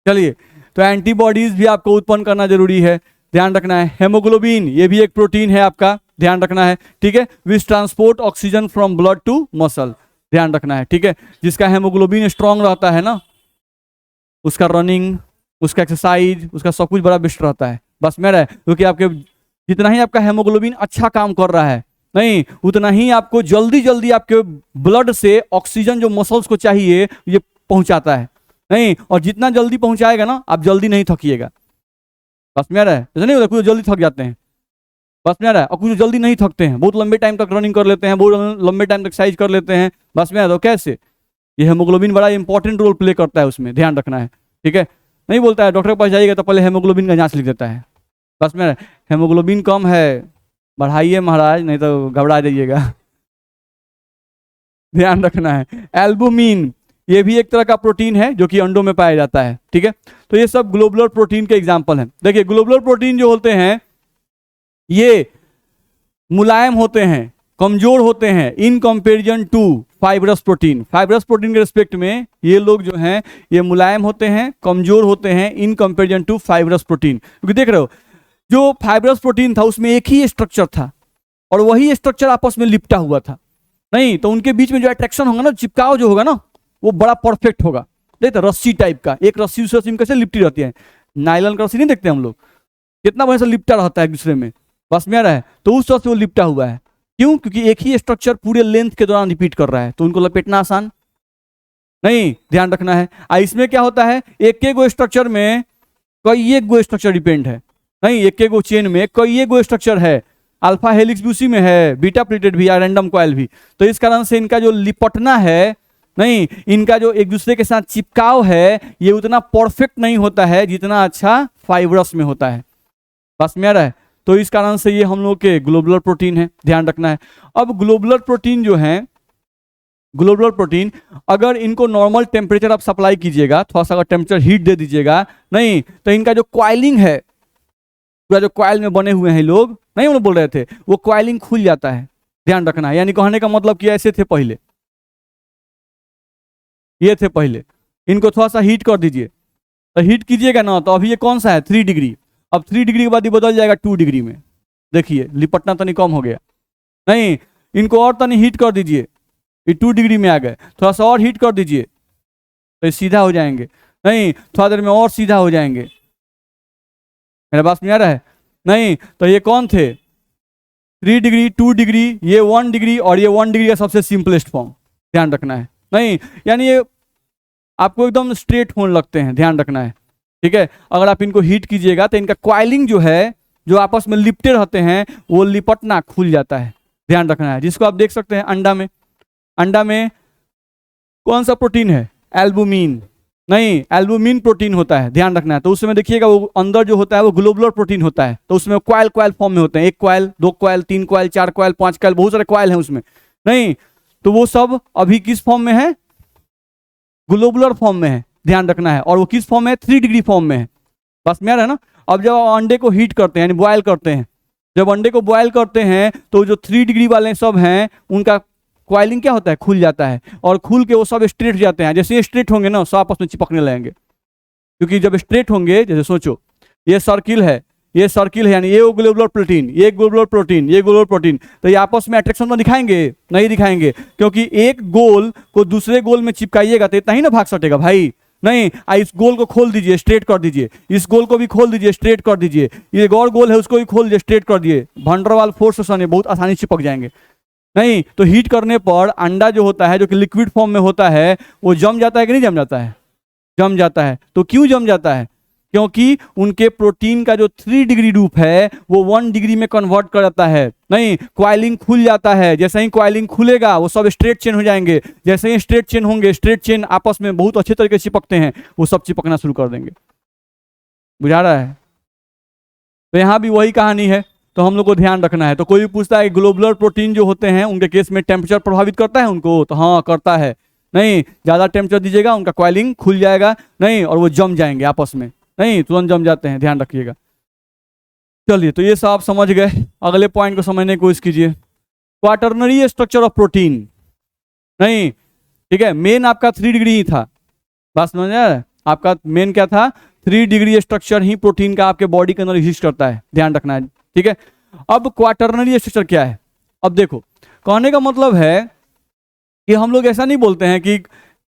चलिए तो एंटीबॉडीज भी आपको उत्पन्न करना जरूरी है, ध्यान रखना है। हेमोग्लोबिन ये भी एक प्रोटीन है आपका, ध्यान रखना है, ठीक है। Which transport oxygen from blood to muscle, ध्यान रखना है, ठीक है। जिसका हेमोग्लोबिन स्ट्रांग रहता है ना, उसका रनिंग, उसका एक्सरसाइज, उसका सब कुछ बड़ा बेस्ट रहता है, बस में रहे। क्योंकि आपके जितना ही आपका हेमोग्लोबिन अच्छा काम कर रहा है, नहीं उतना ही आपको जल्दी जल्दी आपके ब्लड से ऑक्सीजन जो मसल्स को चाहिए ये पहुंचाता है। नहीं और जितना जल्दी पहुंचाएगा ना, आप जल्दी नहीं थकिएगा, बस में रहे। जैसे नहीं होता कुछ जल्दी थक जाते हैं, बस में आ रहा है। और कुछ जल्दी नहीं थकते हैं, बहुत लंबे टाइम तक रनिंग कर लेते हैं, बहुत लंबे टाइम तक एक्सरसाइज कर लेते हैं, बस में आ रहा है। कैसे? ये हेमोग्लोबिन बड़ा इंपॉर्टेंट रोल प्ले करता है उसमें, ध्यान रखना है, ठीक है। नहीं बोलता है डॉक्टर के पास जाइएगा तो पहले हेमोग्लोबिन का जांच लिख देता है, बस में हेमोग्लोबिन कम है, बढ़ाइए महाराज नहीं तो घबरा जाइएगा। ध्यान रखना है। एल्बुमिन, ये भी एक तरह का प्रोटीन है जो कि अंडों में पाया जाता है, ठीक है। तो ये सब ग्लोबुलर प्रोटीन के एग्जाम्पल हैं। देखिए ग्लोबुलर प्रोटीन जो होते हैं ये मुलायम होते हैं, कमजोर होते हैं in comparison to fibrous protein. Fibrous protein के रिस्पेक्ट में ये लोग जो हैं ये मुलायम होते हैं, कमजोर होते हैं in comparison to fibrous protein. क्योंकि देख रहे हो जो फाइब्रस प्रोटीन था उसमें एक ही स्ट्रक्चर था और वही स्ट्रक्चर आपस में लिपटा हुआ था, नहीं तो उनके बीच में जो अट्रैक्शन होगा ना, चिपकाव जो होगा ना, वो बड़ा परफेक्ट होगा। देखते रस्सी टाइप का, एक रस्सी दूसरी रस्सी में कैसे लिपटी रहती है, नायलॉन का रस्सी नहीं देखते हम लोग, कितना बढ़िया से लिपटा रहता है एक दूसरे में, बस में आ रहा है। तो उस तरह से वो लिपटा हुआ है। क्यों? क्योंकि एक ही स्ट्रक्चर पूरे लेंथ के दौरान रिपीट कर रहा है, तो उनको लपेटना आसान नहीं, ध्यान रखना है। इसमें क्या होता है, एक एक गो स्ट्रक्चर में कई एक गो स्ट्रक्चर डिपेंड है, नहीं एक एक गो चेन में कई एक गो स्ट्रक्चर है, अल्फा हेलिक्स भी उसी में है, बीटा प्लेटेड भी, या रैंडम कॉइल भी। तो इस कारण से इनका जो लिपटना है, नहीं इनका जो एक दूसरे के साथ चिपकाव है, ये उतना परफेक्ट नहीं होता है जितना अच्छा फाइब्रस में होता है, बस में आ रहा है। तो इस कारण से ये हम लोग के ग्लोबुलर प्रोटीन है, ध्यान रखना है। अब ग्लोबुलर प्रोटीन जो है, ग्लोबुलर प्रोटीन अगर इनको नॉर्मल टेम्परेचर आप सप्लाई कीजिएगा, थोड़ा सा अगर टेम्परेचर हीट दे दीजिएगा, नहीं तो इनका जो क्वाइलिंग है, पूरा जो क्वाइल में बने हुए हैं लोग, नहीं हम लोग बोल रहे थे, वो क्वाइलिंग खुल जाता है, ध्यान रखना है। यानी कहने का मतलब कि ऐसे थे पहले, ये थे पहले, इनको थोड़ा सा हीट कर दीजिए, तो हीट कीजिएगा ना, तो अभी ये कौन सा है 3 डिग्री, अब 3 डिग्री के बाद ये बदल जाएगा 2 डिग्री में, देखिए लिपटना तनी कम हो गया। नहीं इनको और तनी हीट कर दीजिए, ये 2 डिग्री में आ गए, थोड़ा सा और हीट कर दीजिए तो ये सीधा हो जाएंगे, नहीं थोड़ा देर में और सीधा हो जाएंगे, मेरा बात नहीं आ रहा है। नहीं तो ये कौन थे, 3 डिग्री, 2 डिग्री, ये 1 डिग्री, और ये 1 डिग्री का सबसे सिंपलेस्ट फॉर्म, ध्यान रखना है। नहीं यानी ये आपको एकदम स्ट्रेट होने लगते हैं, ध्यान रखना है, ठीक है। अगर आप इनको हीट कीजिएगा तो इनका क्वाइलिंग जो है, जो आपस में लिपटे रहते हैं, वो लिपटना खुल जाता है, ध्यान रखना है। जिसको आप देख सकते हैं अंडा में, अंडा में कौन सा प्रोटीन है, एल्बुमिन, नहीं एल्बुमिन प्रोटीन होता है, ध्यान रखना है। तो उसमें देखिएगा वो अंदर जो होता है वो ग्लोबुलर प्रोटीन होता है, तो उसमें क्वाइल क्वाइल फॉर्म में होते हैं, 1 coil, 2 coil, 3 coil, 4 coil, 5 coil, बहुत सारे क्वाइल हैं उसमें, नहीं तो वो सब अभी किस फॉर्म में है, ग्लोबुलर फॉर्म में है, ध्यान रखना है। और वो किस फॉर्म में है, 3 डिग्री फॉर्म में है, बस में आ रहा है ना। अब जब अंडे को हीट करते हैं यानी बॉयल करते हैं, जब अंडे को बॉयल करते हैं तो जो 3 डिग्री वाले सब हैं उनका क्वाइलिंग क्या होता है, खुल जाता है, और खुल के वो सब स्ट्रेट जाते हैं। जैसे ये स्ट्रेट होंगे ना, सब आपस में चिपकने लगेंगे, क्योंकि जब स्ट्रेट होंगे, जैसे सोचो ये सर्किल है, ये सर्किल है, यानी ये ग्लोबुलर प्रोटीन, ये ग्लोबुलर प्रोटीन, ये ग्लोबुलर प्रोटीन, तो ये आपस में अट्रैक्शन तो दिखाएंगे नहीं, दिखाएंगे, क्योंकि एक गोल को दूसरे गोल में चिपकाइएगा तो इतना ही ना भाग सकेगा भाई, नहीं इस गोल को खोल दीजिए, स्ट्रेट कर दीजिए, इस गोल को भी खोल दीजिए, स्ट्रेट कर दीजिए, ये एक और गोल है उसको भी खोल दीजिए, स्ट्रेट कर दिए, वंडरवाल फोर्स से सने बहुत आसानी चिपक जाएंगे। नहीं तो हीट करने पर अंडा जो होता है, जो कि लिक्विड फॉर्म में होता है, वो जम जाता है कि नहीं जम जाता है, जम जाता है। तो क्यों जम जाता है, क्योंकि उनके प्रोटीन का जो 3 डिग्री रूप है वो 1 डिग्री में कन्वर्ट कर जाता है, नहीं क्वाइलिंग खुल जाता है। जैसे ही क्वाइलिंग खुलेगा वो सब स्ट्रेट चेन हो जाएंगे, जैसे ही स्ट्रेट चेन होंगे, स्ट्रेट चेन आपस में बहुत अच्छे तरीके से चिपकते हैं, वो सब चिपकना शुरू कर देंगे, बुझा रहा है। तो यहाँ भी वही कहानी है, तो हम लोग को ध्यान रखना है। तो कोई भी पूछता है ग्लोबुलर प्रोटीन जो होते हैं उनके केस में टेम्परेचर प्रभावित करता है उनको, तो हाँ करता है, नहीं ज़्यादा टेम्परेचर दीजिएगा उनका क्वाइलिंग खुल जाएगा, नहीं और वो जम जाएंगे आपस में, नहीं तुरंत जम जाते हैं, ध्यान रखिएगा। चलिए तो ये सब आप समझ गए, अगले पॉइंट को समझने की कोशिश कीजिए। क्वाटरनरी स्ट्रक्चर ऑफ प्रोटीन, नहीं ठीक है, मेन आपका 3 डिग्री ही था, बात समझ रहे हैं, आपका मेन क्या था, 3 डिग्री स्ट्रक्चर ही प्रोटीन का आपके बॉडी के अंदर एग्जिस्ट करता है, ध्यान रखना है, ठीक है। अब क्वाटरनरी स्ट्रक्चर क्या है, अब देखो कहने का मतलब है कि हम लोग ऐसा नहीं बोलते हैं कि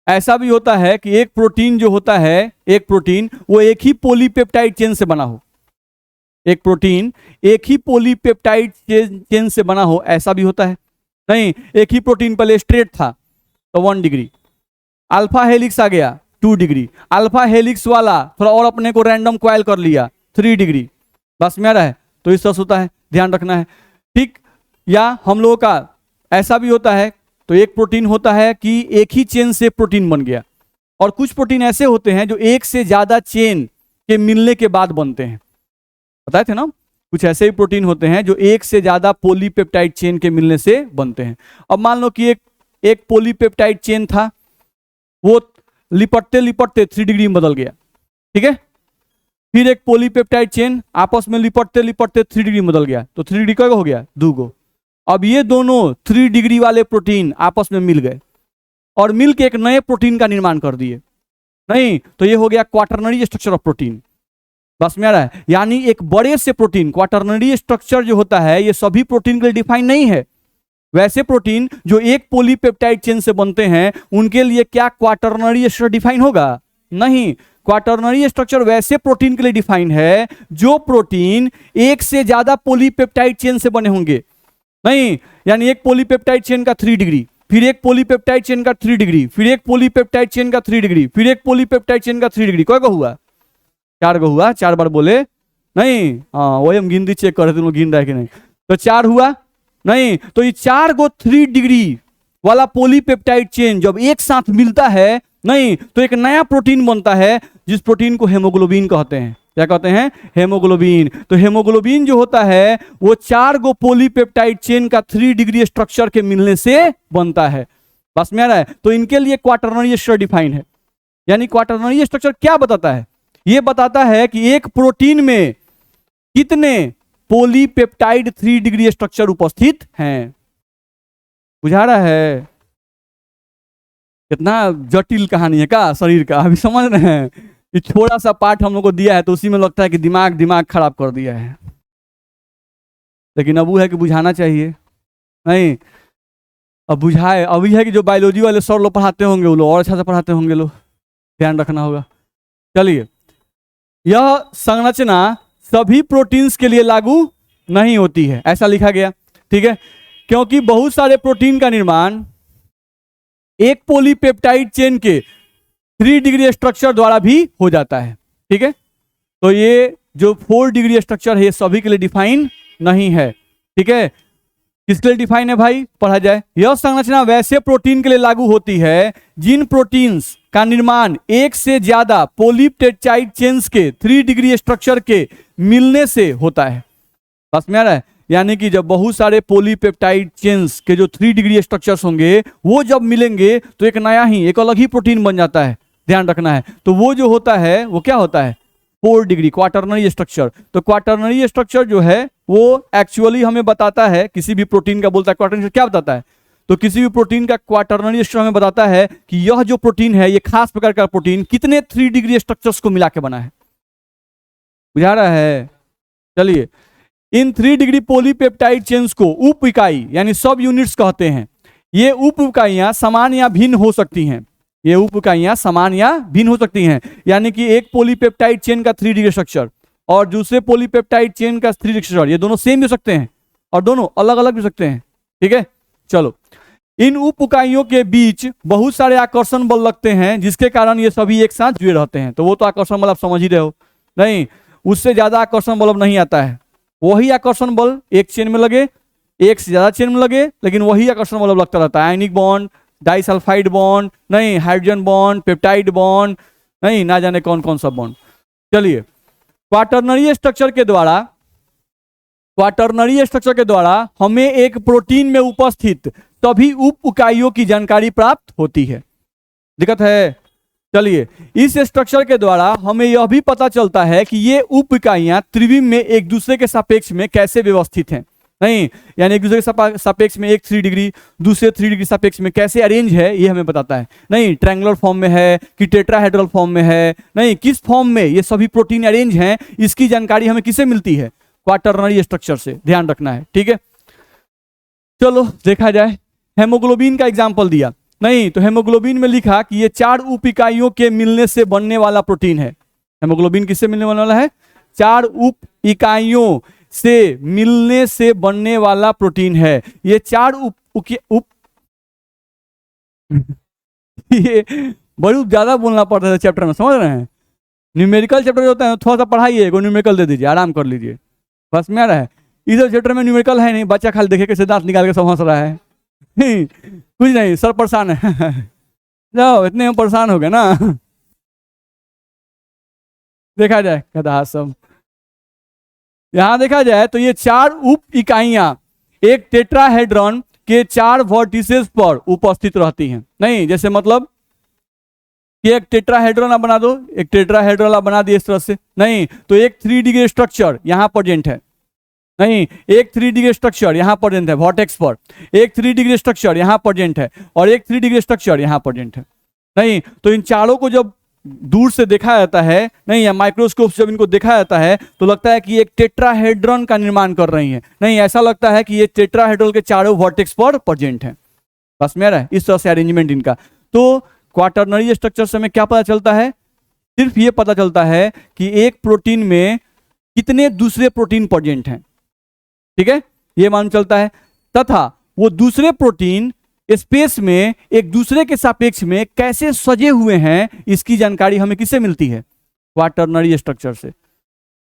ऐसा भी होता है कि एक प्रोटीन जो होता है, एक प्रोटीन वो एक ही पॉलीपेप्टाइड चेन से बना हो, एक प्रोटीन एक ही पॉलीपेप्टाइड चेन से बना हो, ऐसा भी होता है। नहीं एक ही प्रोटीन पहले स्ट्रेट था तो 1 डिग्री, अल्फा हेलिक्स आ गया 2 डिग्री, अल्फा हेलिक्स वाला थोड़ा और अपने को रैंडम क्वाइल कर लिया 3 डिग्री, बस में आ रहा है। तो इस तरह होता है, ध्यान रखना है। ठीक, या हम लोगों का ऐसा भी होता है, तो एक प्रोटीन होता है कि एक ही चेन से प्रोटीन बन गया, और कुछ प्रोटीन ऐसे होते हैं जो एक से ज्यादा चेन के मिलने के बाद बनते हैं। बताए थे ना, कुछ ऐसे ही प्रोटीन होते हैं जो एक से ज्यादा पॉलीपेप्टाइड चेन के मिलने से बनते हैं। अब मान लो कि एक पॉलीपेप्टाइड चेन था, वो लिपटते लिपटते 3 डिग्री में बदल गया। ठीक है, फिर एक पॉलीपेप्टाइड चेन आपस में लिपटते लिपटते 3 डिग्री में बदल गया, तो 3 डिग्री का हो गया 2 गो। अब ये दोनों 3 डिग्री वाले प्रोटीन आपस में मिल गए और मिल के एक नए प्रोटीन का निर्माण कर दिए। नहीं, तो ये हो गया क्वाटरनरी स्ट्रक्चर ऑफ प्रोटीन। बस में आ रहा है, यानी एक बड़े से प्रोटीन, क्वाटरनरी स्ट्रक्चर जो होता है ये सभी प्रोटीन के लिए डिफाइन नहीं है। वैसे प्रोटीन जो एक पॉलीपेप्टाइड चेन से बनते हैं उनके लिए क्या क्वाटरनरी स्ट्रक्चर डिफाइन होगा? नहीं, क्वाटरनरी स्ट्रक्चर वैसे प्रोटीन के लिए डिफाइन है जो प्रोटीन एक से ज्यादा पॉलीपेप्टाइड चेन से बने होंगे। नहीं, यानी एक पॉलीपेप्टाइड चेन का 3 डिग्री, फिर एक पॉलीपेप्टाइड चेन का 3 डिग्री, फिर एक पॉलीपेप्टाइड चेन का 3 डिग्री, फिर एक पॉलीपेप्टाइड चेन का 3 डिग्री। कौन को हुआ? 4 को हुआ। 4 बार बोले नहीं, हाँ वही हम गिनती चेक कर रहे थे, तुम गिन रहे कि नहीं। तो 4 हुआ नहीं, तो ये 4 को 3 डिग्री वाला पॉलीपेप्टाइड चेन जब एक साथ मिलता है, नहीं तो एक नया प्रोटीन बनता है जिस प्रोटीन को हेमोग्लोबिन कहते हैं। क्या कहते हैं? हेमोग्लोबिन। तो हेमोग्लोबिन जो होता है वो 4 गो पॉलीपेप्टाइड चेन का 3 डिग्री स्ट्रक्चर के मिलने से बनता है। बस में आ रहा है? तो इनके लिए क्वाटरनरी स्ट्रक्चर डिफाइन है। यानी क्वाटरनरी स्ट्रक्चर क्या बताता है? ये बताता है कि एक प्रोटीन में कितने पॉलीपेप्टाइड 3 डिग्री स्ट्रक्चर उपस्थित हैं। बुझा रहा है? कितना जटिल कहानी है का शरीर का, अभी समझ रहे हैं? ये थोड़ा सा पार्ट हम लोग को दिया है तो उसी में लगता है कि दिमाग खराब कर दिया है, लेकिन अब वो है कि बुझाना चाहिए। नहीं, अब बुझाए अभी है कि जो बायोलॉजी वाले सर लोग पढ़ाते होंगे वो लोग और अच्छा से पढ़ाते होंगे, लोग ध्यान रखना होगा। चलिए, यह संरचना सभी प्रोटीन्स के लिए लागू नहीं होती है, ऐसा लिखा गया। ठीक है, क्योंकि बहुत सारे प्रोटीन का निर्माण एक पॉलीपेप्टाइड चेन के 3 डिग्री स्ट्रक्चर द्वारा भी हो जाता है। ठीक है, तो ये जो 4 डिग्री स्ट्रक्चर है ये सभी के लिए डिफाइन नहीं है। ठीक है, किसके लिए डिफाइन है भाई? पढ़ा जाए। यह संरचना वैसे प्रोटीन के लिए लागू होती है जिन प्रोटीन्स का निर्माण एक से ज्यादा पॉलीपेप्टाइड चेन्स के 3 डिग्री स्ट्रक्चर के मिलने से होता है। बस में आ रहा है? यानी कि जब बहुत सारे पॉलीपेप्टाइड चेन्स के जो 3 डिग्री स्ट्रक्चर्स होंगे वो जब मिलेंगे तो एक नया ही, एक अलग ही प्रोटीन बन जाता है। ध्यान रखना है। तो वो जो होता है वो क्या होता है? 4 डिग्री क्वाटरनरी स्ट्रक्चर। तो क्वाटरनरी स्ट्रक्चर जो है वो एक्चुअली हमें बताता है, किसी भी प्रोटीन का बोलता है क्वाटरनरी क्या बताता है? तो किसी भी प्रोटीन का क्वाटरनरी स्ट्रक्चर हमें बताता है कि यह जो प्रोटीन है ये खास प्रकार का प्रोटीन कितने 3 डिग्री स्ट्रक्चर्स को मिला के बना है। बुझा रहा है? चलिए, इन 3 डिग्री पॉलीपेप्टाइड चेन्स को उप इकाई यानी सब यूनिट्स कहते हैं। ये उप इकाइयां समान या भिन्न हो सकती हैं। ये उप इकाइयां समान या भिन्न हो सकती हैं, यानी कि एक पॉलीपेप्टाइड चेन का 3 डिग्री स्ट्रक्चर और दूसरे पॉलीपेप्टाइड चेन का 3 डिग्री स्ट्रक्चर, ये दोनों सेम भी हो सकते हैं और दोनों अलग अलग भी हो सकते हैं। ठीक है, चलो, इन उप इकाइयों के बीच बहुत सारे आकर्षण बल लगते हैं जिसके कारण ये सभी एक साथ जुड़े रहते हैं। तो वो तो आकर्षण बल आप समझ ही रहे हो। नहीं, उससे ज्यादा आकर्षण बल अब नहीं आता है। वही आकर्षण बल एक चेन में लगे, एक से ज्यादा चेन में लगे, लेकिन वही आकर्षण बल लगता रहता है। आयनिक बॉन्ड, डाइसल्फाइड बॉन्ड, नहीं हाइड्रोजन बॉन्ड, पेप्टाइड बॉन्ड, नहीं ना जाने कौन कौन सा बॉन्ड। चलिए, क्वाटरनरी स्ट्रक्चर के द्वारा हमें एक प्रोटीन में उपस्थित सभी उप इकाइयों की जानकारी प्राप्त होती है। दिक्कत है? चलिए, इस स्ट्रक्चर के द्वारा हमें यह भी पता चलता है कि ये उप इकाइयां त्रिविम में एक दूसरे के सापेक्ष में कैसे व्यवस्थित हैं। नहीं, यानी एक दूसरे के सापेक्ष में एक 3 डिग्री दूसरे 3 डिग्री सापेक्ष में कैसे अरेंज है ये हमें बताता है। नहीं, ट्रायंगुलर फॉर्म में है कि टेट्राहेड्रल फॉर्म में है, नहीं किस फॉर्म में ये सभी प्रोटीन अरेंज हैं, इसकी जानकारी हमें किससे मिलती है? क्वाटरनरी स्ट्रक्चर से। ध्यान रखना है। ठीक है, चलो देखा जाए। हेमोग्लोबिन का एग्जाम्पल दिया। नहीं, तो हेमोग्लोबिन में लिखा कि ये 4 उप इकाइयों के मिलने से बनने वाला प्रोटीन है। हेमोग्लोबिन किससे मिलने वाला है? 4 उप इकाइयों से मिलने से बनने वाला प्रोटीन है। ये 4 उप ये बड़ी ज्यादा बोलना पड़ता है चैप्टर में, समझ रहे हैं? न्यूमेरिकल चैप्टर जो होता है थोड़ा सा पढ़ाइए, न्यूमेरिकल दे दीजिए, आराम कर लीजिए। बस में आ रहा है। इधर चैप्टर में न्यूमेरिकल है नहीं, बच्चा खाली देखे कैसे दांत निकाल के सब हंस रहा है। कुछ नहीं, सर परेशान है। जाओ, इतने हम परेशान हो गए ना। देखा जाए गधा सब, यहां देखा जाए तो ये 4 उप इकाइयां एक टेट्राहेड्रॉन के 4 वर्टिसेस पर उपस्थित रहती हैं। नहीं, जैसे मतलब कि एक टेट्राहेड्रॉन आप बना दो, एक टेट्राहेड्रॉन आप बना दिए इस तरह से, नहीं तो एक 3 डिग्री स्ट्रक्चर यहां प्रेजेंट है, नहीं एक 3 डिग्री स्ट्रक्चर यहां प्रेजेंट है वर्टेक्स पर, एक 3 डिग्री स्ट्रक्चर यहां प्रेजेंट है, और एक 3 डिग्री स्ट्रक्चर यहां प्रेजेंट है। नहीं तो इन चारों को जब दूर से देखा जाता है, नहीं या माइक्रोस्कोप से जब इनको देखा जाता है तो लगता है कि एक टेट्राहेड्रॉन का निर्माण कर रही है। नहीं, ऐसा लगता है कि ये टेट्राहेड्रॉन के चारों वर्टेक्स पर प्रेजेंट है। बस मेरा इस तरह से अरेंजमेंट इनका। तो क्वाटरनरी स्ट्रक्चर से हमें क्या पता चलता है? सिर्फ ये पता चलता है कि एक प्रोटीन में कितने दूसरे प्रोटीन प्रेजेंट हैं, ठीक है, ये मालूम चलता है। तथा वो दूसरे प्रोटीन स्पेस में एक दूसरे के सापेक्ष में कैसे सजे हुए हैं, इसकी जानकारी हमें किससे मिलती है? क्वाटरनरी स्ट्रक्चर से।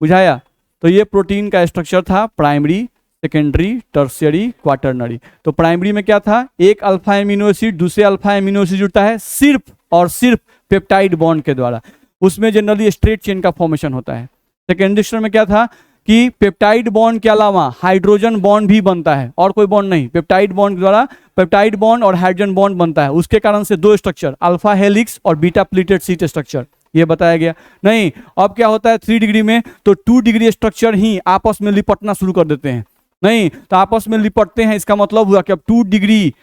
बुझाया? तो ये प्रोटीन का स्ट्रक्चर था प्राइमरी, सेकेंडरी, टर्शियरी, क्वाटरनरी। तो प्राइमरी में क्या था? एक अल्फा एमिनो एसिड दूसरे अल्फा एमिनो एसिड जुड़ता है सिर्फ और सिर्फ पेप्टाइड बॉन्ड के द्वारा, उसमें जनरली स्ट्रेट चेन का फॉर्मेशन होता है। सेकेंडरी स्ट्रक्चर में क्या था कि पेप्टाइड बॉन्ड के अलावा हाइड्रोजन बॉन्ड भी बनता है, और कोई बॉन्ड नहीं, पेप्टाइड बॉन्ड के द्वारा पेप्टाइड बॉन्ड और हाइड्रोजन बॉन्ड बनता है। उसके कारण से 2 स्ट्रक्चर, अल्फा हेलिक्स और बीटा प्लीटेड शीट स्ट्रक्चर, ये बताया गया। नहीं, अब क्या होता है 3 डिग्री में? तो 2 डिग्री स्ट्रक्चर ही आपस में लिपटना शुरू कर देते हैं। नहीं तो आपस में लिपटते हैं, इसका मतलब हुआ कि अब 2 डिग्री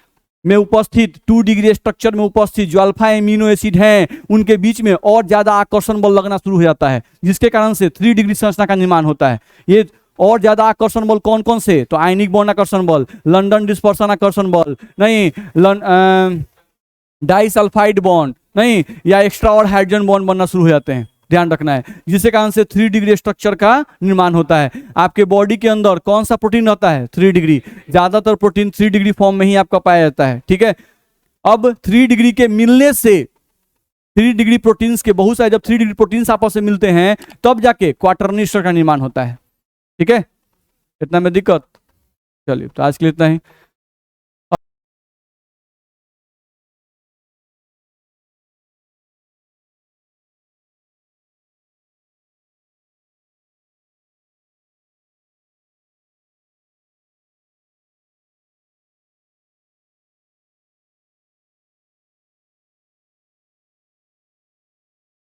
में उपस्थित, 2 डिग्री स्ट्रक्चर में उपस्थित जो अल्फा एमिनो एसिड हैं उनके बीच में और ज्यादा आकर्षण बल लगना शुरू हो जाता है, जिसके कारण से 3 डिग्री संरचना का निर्माण होता है। ये और ज्यादा आकर्षण बल कौन कौन से? तो आयनिक बॉन्ड आकर्षण बल, लंदन डिस्पर्सन आकर्षण बल, नहीं डाइसल्फाइड बॉन्ड, नहीं या एक्स्ट्रा और हाइड्रोजन बॉन्ड बनना शुरू हो जाते हैं, ध्यान रखना है, जिसके कारण से 3 डिग्री स्ट्रक्चर का निर्माण होता है। आपके बॉडी के अंदर कौन सा प्रोटीन होता है? 3 डिग्री। ज्यादातर प्रोटीन 3 डिग्री फॉर्म में ही आपका पाया जाता है, ठीक है। अब 3 डिग्री के मिलने से, 3 डिग्री प्रोटीन्स के बहुत सारे जब 3 डिग्री प्रोटीन्स आपस में मिलते हैं तब जाके क्वाटरनरी स्ट्रक्चर का निर्माण होता है, ठीक है। इतना में दिक्कत? चलिए, तो आज के लिए इतना ही।